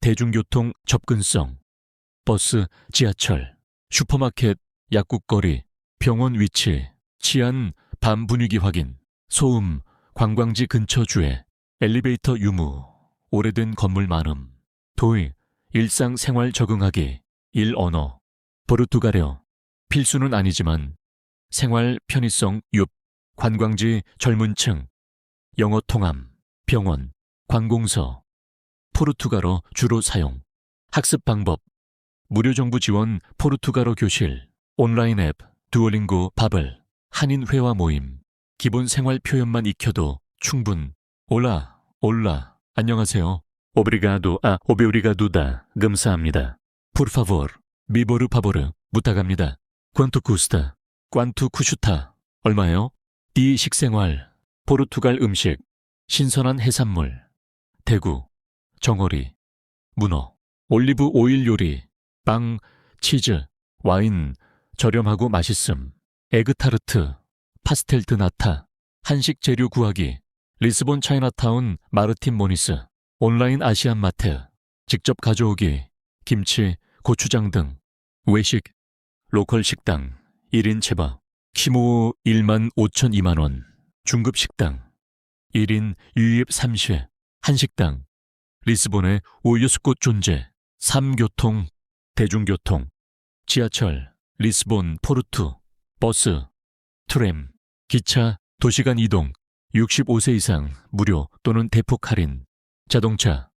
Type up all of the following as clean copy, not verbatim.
대중교통 접근성, 버스, 지하철, 슈퍼마켓, 약국거리, 병원 위치, 치안, 밤 분위기 확인, 소음, 관광지 근처 주해, 엘리베이터 유무, 오래된 건물 많음, 도의, 일상생활 적응하기, 일언어, 포르투갈어, 필수는 아니지만 생활 편의성 6, 관광지 젊은층, 영어 통함, 병원, 관공서, 포르투갈어 주로 사용, 학습 방법, 무료 정부 지원 포르투갈어 교실, 온라인 앱, 두오링고 바블, 한인 회화 모임, 기본 생활 표현만 익혀도 충분. 올라, 안녕하세요. 오브리가도, 오베우리가두다, 감사합니다. Por favor, 미보르 파보르, 부탁합니다. Quanto custa? Quanto custa? 얼마예요? 디 식생활, 포르투갈 음식, 신선한 해산물, 대구, 정어리, 문어, 올리브 오일 요리, 빵, 치즈, 와인, 저렴하고 맛있음, 에그타르트, 파스텔 드 나타, 한식 재료 구하기, 리스본 차이나타운 마르틴 모니스, 온라인 아시안 마트, 직접 가져오기, 김치, 고추장 등, 외식, 로컬 식당, 1인 채밥, 키모 1만 5천 2만 원, 중급 식당, 1인 유입 3시, 한식당, 리스본의 우유스꽃 존재, 3교통, 대중교통, 지하철, 리스본, 포르투, 버스, 트램, 기차, 도시간 이동, 65세 이상 무료 또는 대폭 할인, 자동차,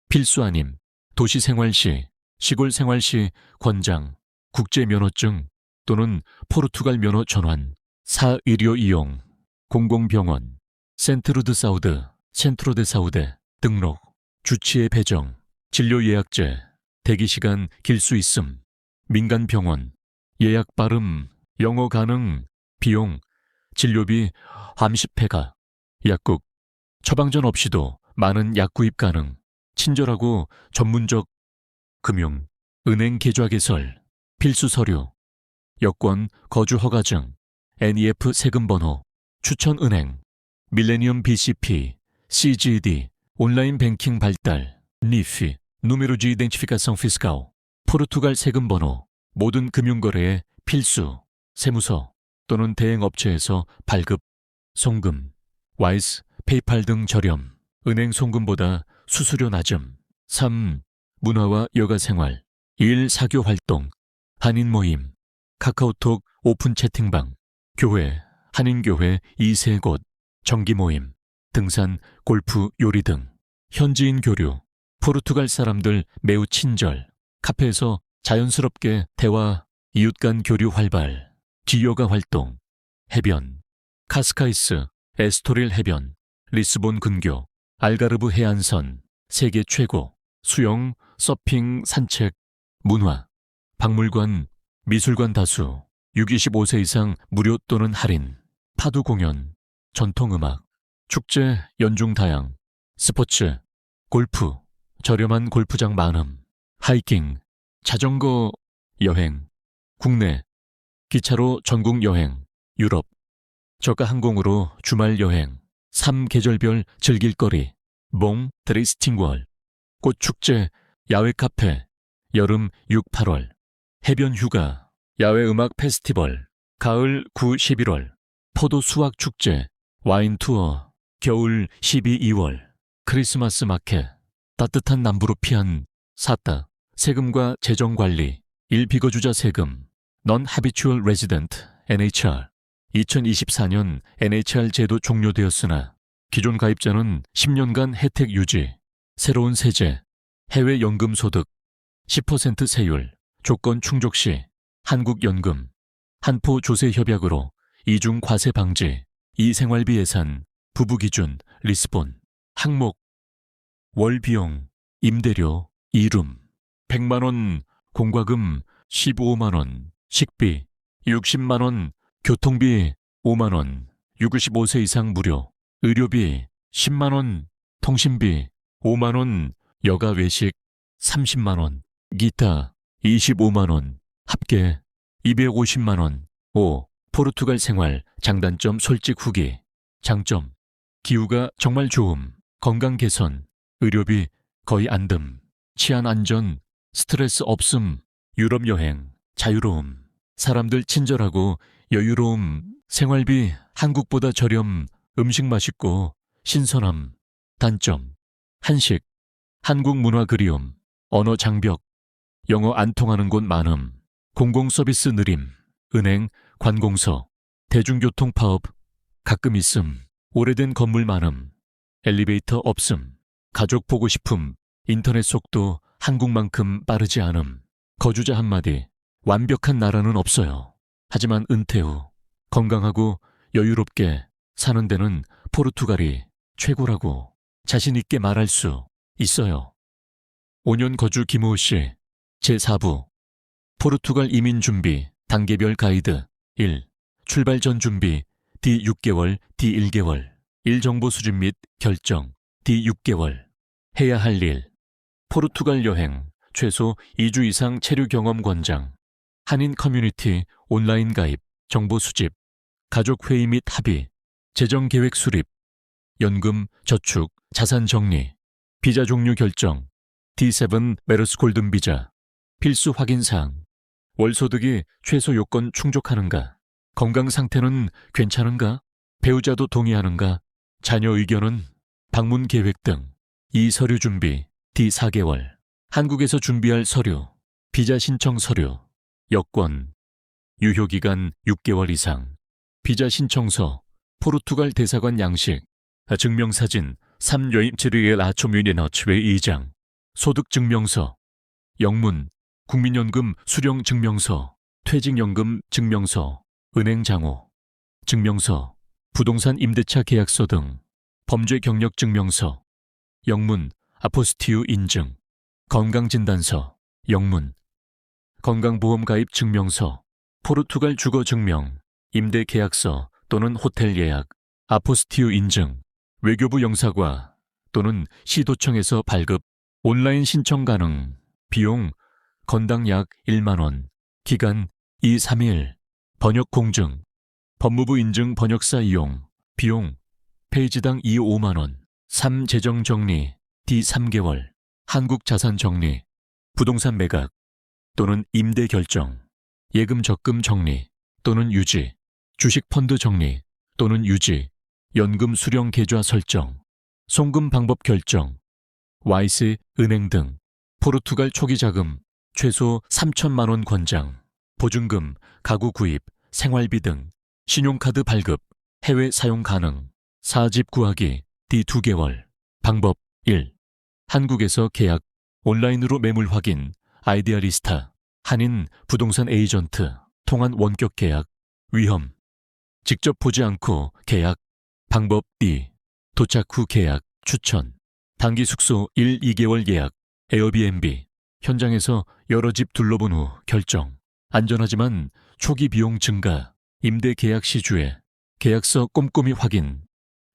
필수 아님, 도시 생활시, 시골 생활시 권장, 국제 면허증 또는 포르투갈 면허 전환, 사의료 이용, 공공병원, 센트루드 사우드, 센트로데 사우데 등록, 주치의 배정, 진료 예약제, 대기시간 길 수 있음, 민간병원, 예약 빠름, 영어 가능, 비용, 진료비, 암십패가, 약국, 처방전 없이도 많은 약 구입 가능, 친절하고 전문적 금융, 은행 계좌 개설, 필수 서류, 여권, 거주 허가증, NEF 세금 번호, 추천은행, 밀레니엄 BCP, CGD, 온라인 뱅킹 발달, NIF, 누메로 de identificação fiscal, 포르투갈 세금 번호, 모든 금융거래에 필수, 세무서 또는 대행업체에서 발급, 송금, 와이스, 페이팔 등 저렴, 은행 송금보다 수수료 낮음, 3. 문화와 여가생활, 1. 사교활동, 한인 모임, 카카오톡 오픈 채팅방, 교회, 한인교회 2세 곳, 정기 모임, 등산, 골프, 요리 등, 현지인 교류, 포르투갈 사람들 매우 친절, 카페에서 자연스럽게 대화, 이웃 간 교류 활발, 지요가 활동, 해변, 카스카이스, 에스토릴 해변, 리스본 근교, 알가르브 해안선, 세계 최고, 수영, 서핑, 산책, 문화, 박물관, 미술관 다수, 6-25세 이상 무료 또는 할인, 파도 공연, 전통음악, 축제, 연중 다양, 스포츠, 골프, 저렴한 골프장 많음, 하이킹, 자전거 여행, 국내, 기차로 전국 여행, 유럽, 저가 항공으로 주말 여행, 3계절별 즐길거리, 봉, 드레이스팅월, 꽃축제, 야외 카페, 여름 6, 8월, 해변 휴가, 야외 음악 페스티벌, 가을 9, 11월, 포도 수확 축제, 와인 투어, 겨울 12, 2월, 크리스마스 마켓, 따뜻한 남부로 피한 사따, 세금과 재정관리, 1비거주자 세금, Non-Habitual Resident, NHR, 2024년 NHR 제도 종료되었으나 기존 가입자는 10년간 혜택 유지, 새로운 세제, 해외 연금 소득, 10% 세율, 조건 충족 시 한국연금, 한포 조세 협약으로 이중 과세 방지, 이생활비 예산, 부부 기준, 리스본, 항목, 월 비용, 임대료, 이룸, 100만원, 공과금 15만원, 식비 60만원, 교통비 5만원, 65세 이상 무료, 의료비 10만원, 통신비 5만원, 여가 외식 30만원, 기타 25만원, 합계 250만원. 5. 포르투갈 생활, 장단점 솔직 후기, 장점, 기후가 정말 좋음, 건강 개선, 의료비 거의 안 듦, 치안 안전, 스트레스 없음, 유럽 여행, 자유로움, 사람들 친절하고 여유로움, 생활비 한국보다 저렴, 음식 맛있고 신선함. 단점, 한식, 한국 문화 그리움, 언어 장벽, 영어 안 통하는 곳 많음, 공공 서비스 느림, 은행, 관공서, 대중교통 파업, 가끔 있음, 오래된 건물 많음, 엘리베이터 없음, 가족 보고 싶음, 인터넷 속도 한국만큼 빠르지 않음, 거주자 한마디, 완벽한 나라는 없어요. 하지만 은퇴 후 건강하고 여유롭게 사는 데는 포르투갈이 최고라고 자신 있게 말할 수 있어요. 5년 거주 김우호 씨, 제4부, 포르투갈 이민 준비, 단계별 가이드, 1. 출발 전 준비, D 6개월, D 1개월, 1정보 수집 및 결정, D 6개월, 해야 할 일, 포르투갈 여행, 최소 2주 이상 체류 경험 권장, 한인 커뮤니티, 온라인 가입, 정보 수집, 가족 회의 및 합의, 재정 계획 수립, 연금, 저축, 자산 정리, 비자 종류 결정, D7 메르스 골든 비자, 필수 확인 사항, 월 소득이 최소 요건 충족하는가, 건강 상태는 괜찮은가, 배우자도 동의하는가, 자녀 의견은, 방문 계획 등, 이 서류 준비, D4개월, 한국에서 준비할 서류, 비자 신청 서류, 여권, 유효기간 6개월 이상, 비자 신청서, 포르투갈 대사관 양식, 증명사진, 3여임치르의 라초뮤니너츠웨 2장, 소득증명서, 영문, 국민연금 수령 증명서, 퇴직연금 증명서, 은행 장호, 증명서, 부동산 임대차 계약서 등, 범죄 경력 증명서, 영문, 아포스티우 인증, 건강진단서, 영문, 건강보험 가입 증명서, 포르투갈 주거 증명, 임대 계약서 또는 호텔 예약, 아포스티우 인증, 외교부 영사과 또는 시도청에서 발급, 온라인 신청 가능, 비용, 건당 약 1만 원, 기간 2, 3일, 번역 공증, 법무부 인증 번역사 이용, 비용, 페이지당 2, 5만 원, 3. 재정 정리, D 3개월, 한국 자산 정리, 부동산 매각 또는 임대 결정, 예금 적금 정리 또는 유지, 주식 펀드 정리 또는 유지, 연금 수령 계좌 설정, 송금 방법 결정, YC 은행 등, 포르투갈 초기 자금 최소 3천만 원 권장, 보증금, 가구 구입, 생활비 등, 신용카드 발급, 해외 사용 가능, 4집 구하기, D 2개월, 방법 1. 한국에서 계약, 온라인으로 매물 확인, 아이디아리스타, 한인 부동산 에이전트, 통한 원격 계약, 위험, 직접 보지 않고 계약, 방법 2. 도착 후 계약, 추천, 단기 숙소 1, 2개월 예약, 에어비앤비, 현장에서 여러 집 둘러본 후 결정, 안전하지만 초기 비용 증가, 임대 계약 시주에, 계약서 꼼꼼히 확인,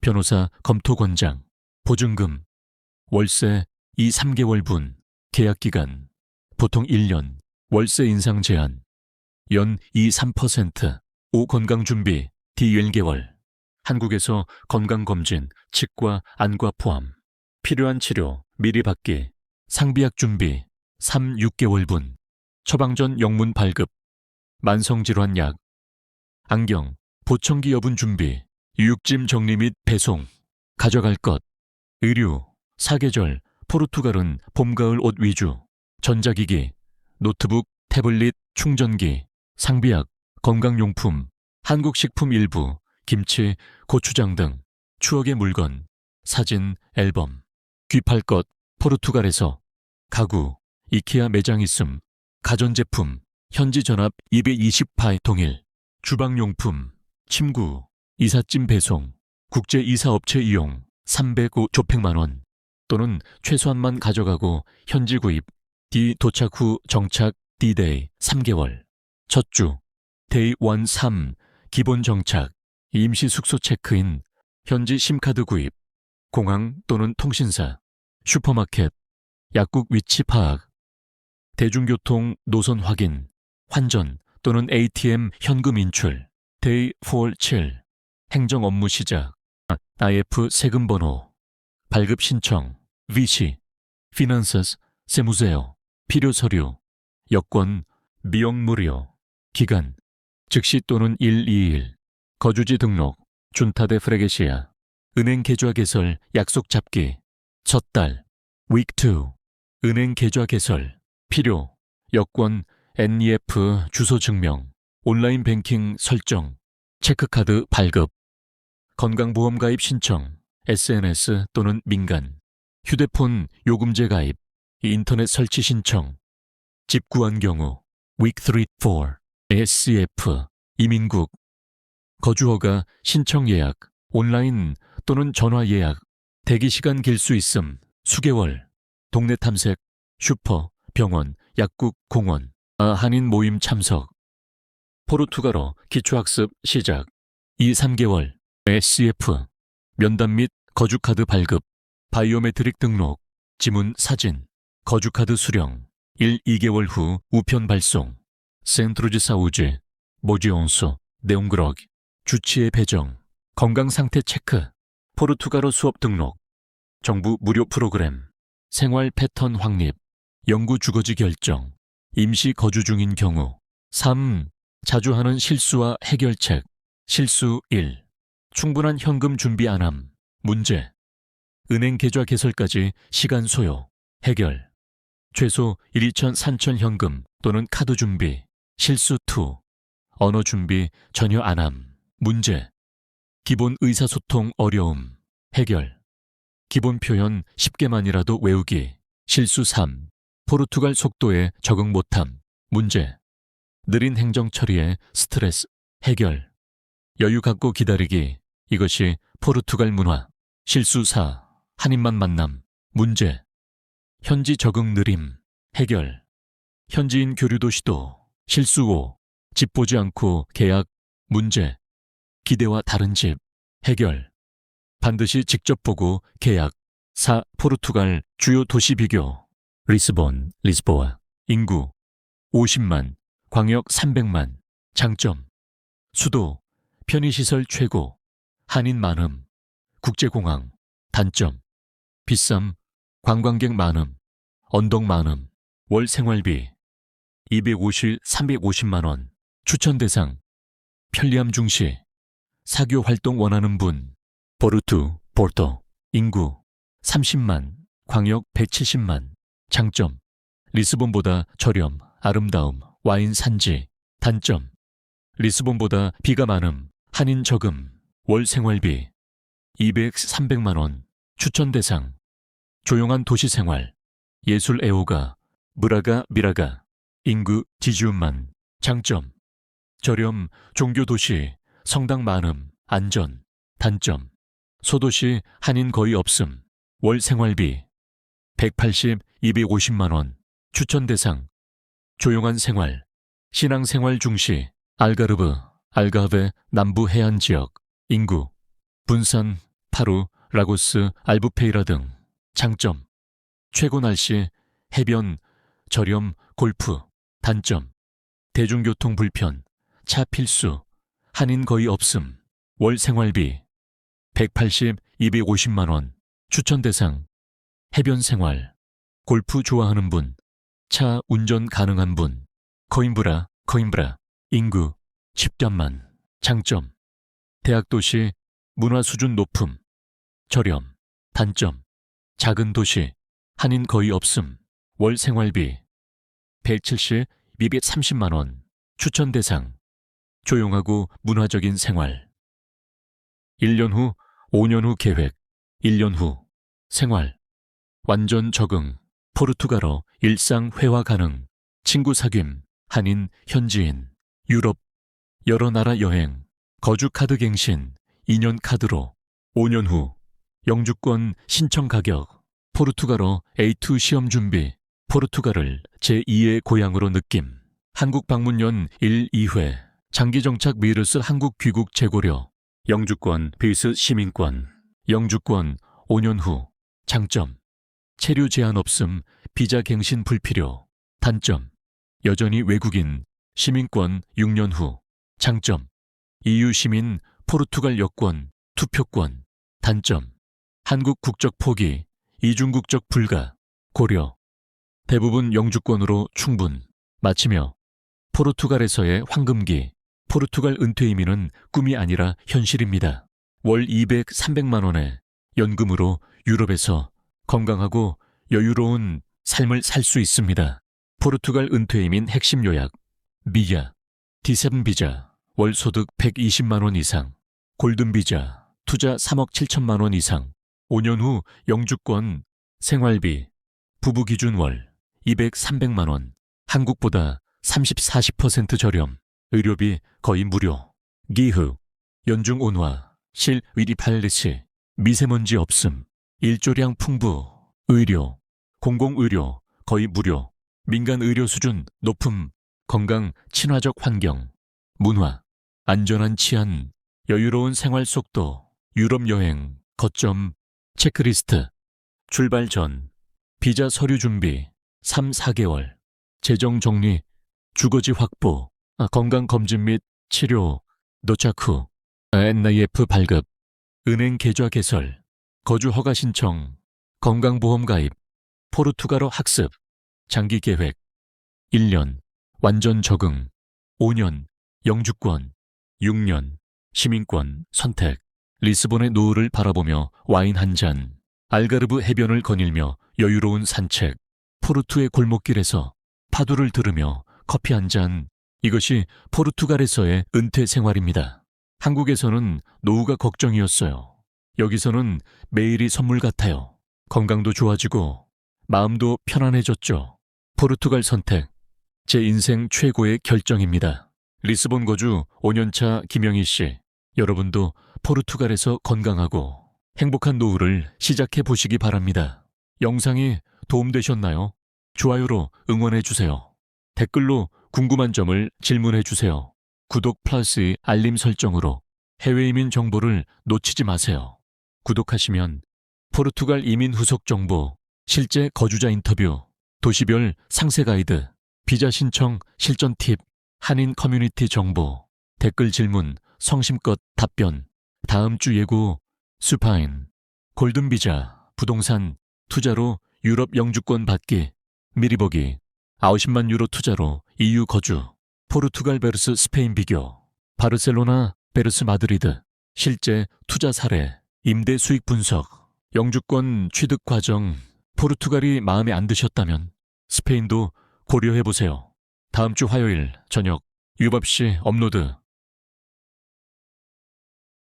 변호사 검토 권장, 보증금, 월세 2, 3개월분, 계약기간, 보통 1년, 월세 인상 제한, 연 2, 3%, 5 건강준비, D 1개월, 한국에서 건강검진, 치과, 안과 포함, 필요한 치료, 미리 받기, 상비약 준비, 3, 6개월분, 처방전 영문 발급, 만성질환 약, 안경, 보청기 여분 준비, 유육짐 정리 및 배송, 가져갈 것, 의류, 사계절, 포르투갈은 봄, 가을 옷 위주, 전자기기, 노트북, 태블릿, 충전기, 상비약, 건강용품, 한국식품 일부, 김치, 고추장 등, 추억의 물건, 사진, 앨범, 귀팔 것, 포르투갈에서, 가구, 이케아 매장 있음, 가전제품, 현지 전압 220파이 동일, 주방용품, 침구, 이삿짐 배송, 국제 이사업체 이용 305 조팩만 원 또는 최소한만 가져가고 현지 구입, D 도착 후 정착 D-Day 3개월, 첫 주, Day 1, 3, 기본 정착, 임시 숙소 체크인, 현지 심카드 구입, 공항 또는 통신사, 슈퍼마켓, 약국 위치 파악, 대중교통 노선 확인, 환전 또는 ATM 현금 인출, Day 4, 7, 행정 업무 시작, IF 세금 번호, 발급 신청, VC, Finances, 세무세요. 필요 서류. 여권, 미용 무료. 기간, 즉시 또는 121. 거주지 등록, 준타데 프레게시아. 은행 계좌 개설, 약속 잡기. 첫 달, week 2. 은행 계좌 개설. 필요, 여권, NEF 주소 증명. 온라인 뱅킹 설정. 체크카드 발급. 건강보험 가입 신청. SNS 또는 민간. 휴대폰 요금제 가입. 인터넷 설치 신청. 집 구한 경우 week 3, 4. ASCF 이민국. 거주허가 신청 예약. 온라인 또는 전화 예약. 대기시간 길 수 있음. 수개월. 동네 탐색. 슈퍼, 병원, 약국, 공원. 한인 모임 참석. 포르투갈어 기초학습 시작. 2, 3개월. ASCF 면담 및 거주카드 발급. 바이오메트릭 등록. 지문 사진. 거주카드 수령. 1, 2개월 후 우편 발송. 센트루지 사우지. 모지온소. 네옹그럭. 주치의 배정. 건강상태 체크. 포르투갈어 수업 등록. 정부 무료 프로그램. 생활 패턴 확립. 영구 주거지 결정. 임시 거주 중인 경우. 3. 자주 하는 실수와 해결책. 실수 1. 충분한 현금 준비 안함. 문제. 은행 계좌 개설까지 시간 소요. 해결. 최소 1,2천 3천 현금 또는 카드 준비. 실수 2. 언어 준비 전혀 안함. 문제. 기본 의사소통 어려움. 해결. 기본 표현 10개만이라도 외우기. 실수 3. 포르투갈 속도에 적응 못함. 문제. 느린 행정 처리에 스트레스. 해결. 여유 갖고 기다리기. 이것이 포르투갈 문화. 실수 4. 한인만 만남. 문제. 현지 적응 느림. 해결. 현지인 교류도 시도. 실수 5. 집 보지 않고 계약. 문제. 기대와 다른 집. 해결. 반드시 직접 보고 계약. 4. 포르투갈 주요 도시 비교. 리스본, 리스보아. 인구 50만, 광역 300만. 장점. 수도, 편의시설 최고. 한인 많음. 국제공항. 단점. 비쌈, 관광객 많음. 언덕 많음. 월 생활비 250, 350만 원. 추천 대상. 편리함 중시. 사교 활동 원하는 분. 포르토. 인구 30만, 광역 170만. 장점. 리스본보다 저렴, 아름다움, 와인 산지. 단점. 리스본보다 비가 많음, 한인 적음. 월 생활비 200, 300만 원. 추천 대상. 조용한 도시 생활. 예술 애호가. 미라가. 인구 지지움만. 장점. 저렴, 종교 도시, 성당 많음, 안전. 단점. 소도시 한인 거의 없음. 월 생활비 180, 250만 원. 추천 대상. 조용한 생활. 신앙생활 중시. 알가베 남부 해안 지역. 인구. 분산, 파루, 라고스, 알부페이라 등. 장점. 최고 날씨, 해변, 저렴, 골프. 단점. 대중교통 불편, 차 필수, 한인 거의 없음. 월 생활비 180, 250만 원. 추천 대상. 해변 생활. 골프 좋아하는 분. 차 운전 가능한 분. 코임브라. 인구 10만. 장점. 대학 도시, 문화 수준 높음. 저렴. 단점. 작은 도시, 한인 거의 없음. 월 생활비 170, 230만 원. 추천 대상. 조용하고 문화적인 생활. 1년 후, 5년 후 계획. 1년 후. 생활. 완전 적응. 포르투갈어 일상 회화 가능. 친구 사귐. 한인, 현지인. 유럽. 여러 나라 여행. 거주 카드 갱신. 2년 카드로. 5년 후. 영주권 신청 가격. 포르투갈어 A2 시험 준비. 포르투갈을 제2의 고향으로 느낌. 한국 방문연 1, 2회. 장기 정착 미르스 한국 귀국 재고려. 영주권 비스 시민권. 영주권 5년 후. 장점. 체류 제한 없음. 비자 갱신 불필요. 단점. 여전히 외국인. 시민권 6년 후. 장점. EU 시민 포르투갈 여권, 투표권. 단점. 한국 국적 포기. 이중 국적 불가. 고려. 대부분 영주권으로 충분. 마치며 포르투갈에서의 황금기, 포르투갈 은퇴 이민은 꿈이 아니라 현실입니다. 월 200, 300만 원의 연금으로 유럽에서 건강하고 여유로운 삶을 살 수 있습니다. 포르투갈 은퇴 이민 핵심 요약. 미야, D7 비자, 월 소득 120만 원 이상. 골든 비자, 투자 3억 7천만 원 이상. 5년 후 영주권, 생활비, 부부 기준 월 200, 300만 원. 한국보다 30, 40% 저렴. 의료비 거의 무료. 기후, 연중 온화, 실 위리 팔리시, 미세먼지 없음, 일조량 풍부. 의료, 공공의료 거의 무료. 민간 의료 수준 높음. 건강 친화적 환경. 문화, 안전한 치안, 여유로운 생활 속도. 유럽 여행 거점. 체크리스트. 출발 전 비자 서류 준비 3, 4개월. 재정 정리, 주거지 확보, 건강검진 및 치료, 도착 후 NIF 발급, 은행 계좌 개설, 거주 허가 신청, 건강보험 가입, 포르투갈어 학습, 장기 계획, 1년, 완전 적응, 5년, 영주권, 6년, 시민권 선택, 리스본의 노을을 바라보며 와인 한 잔, 알가르브 해변을 거닐며 여유로운 산책, 포르투의 골목길에서 파도를 들으며 커피 한 잔. 이것이 포르투갈에서의 은퇴 생활입니다. 한국에서는 노후가 걱정이었어요. 여기서는 매일이 선물 같아요. 건강도 좋아지고 마음도 편안해졌죠. 포르투갈 선택, 제 인생 최고의 결정입니다. 리스본 거주 5년차 김영희 씨, 여러분도 포르투갈에서 건강하고 행복한 노후를 시작해 보시기 바랍니다. 영상이 도움되셨나요? 좋아요로 응원해주세요. 댓글로 궁금한 점을 질문해주세요. 구독 플러스 알림 설정으로 해외 이민 정보를 놓치지 마세요. 구독하시면 포르투갈 이민 후속 정보, 실제 거주자 인터뷰, 도시별 상세 가이드, 비자 신청 실전 팁, 한인 커뮤니티 정보, 댓글 질문, 성심껏 답변, 다음 주 예고, 수파인, 골든 비자, 부동산, 투자로 유럽 영주권 받기, 미리 보기, 90만 유로 투자로 EU 거주, 포르투갈 베르스 스페인 비교, 바르셀로나 베르스 마드리드, 실제 투자 사례, 임대 수익 분석, 영주권 취득 과정. 포르투갈이 마음에 안 드셨다면 스페인도 고려해보세요. 다음 주 화요일 저녁 유밥씨 업로드.